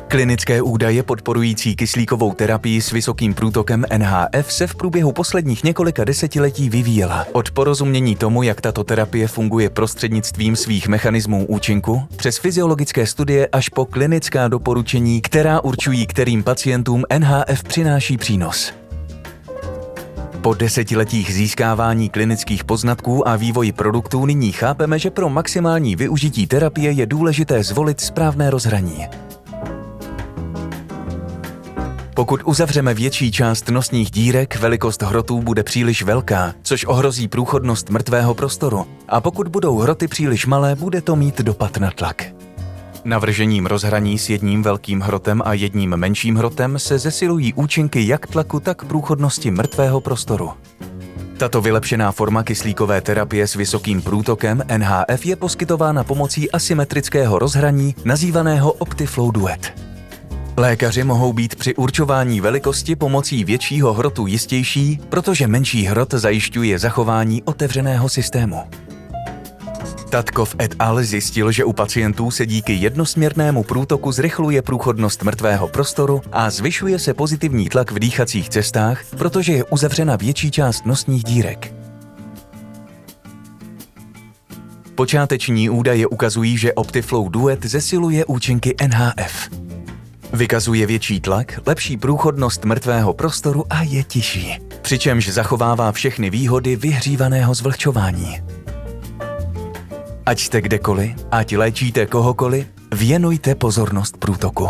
Klinické údaje podporující kyslíkovou terapii s vysokým průtokem NHF se v průběhu posledních několika desetiletí vyvíjela. Od porozumění tomu, jak tato terapie funguje prostřednictvím svých mechanismů účinku, přes fyziologické studie až po klinická doporučení, která určují, kterým pacientům NHF přináší přínos. Po desetiletích získávání klinických poznatků a vývoji produktů nyní chápeme, že pro maximální využití terapie je důležité zvolit správné rozhraní. Pokud uzavřeme větší část nosních dírek, velikost hrotů bude příliš velká, což ohrozí průchodnost mrtvého prostoru. A pokud budou hroty příliš malé, bude to mít dopad na tlak. Navržením rozhraní s jedním velkým hrotem a jedním menším hrotem se zesilují účinky jak tlaku, tak průchodnosti mrtvého prostoru. Tato vylepšená forma kyslíkové terapie s vysokým průtokem NHF je poskytována pomocí asymetrického rozhraní nazývaného Optiflow Duet. Lékaři mohou být při určování velikosti pomocí většího hrotu jistější, protože menší hrot zajišťuje zachování otevřeného systému. Tatkov et al. Zjistil, že u pacientů se díky jednosměrnému průtoku zrychluje průchodnost mrtvého prostoru a zvyšuje se pozitivní tlak v dýchacích cestách, protože je uzavřena větší část nosních dírek. Počáteční údaje ukazují, že Optiflow Duet zesiluje účinky NHF. Vykazuje větší tlak, lepší průchodnost mrtvého prostoru a je tižší, přičemž zachovává všechny výhody vyhřívaného zvlhčování. Ať jste kdekoliv, ať léčíte kohokoliv, věnujte pozornost průtoku.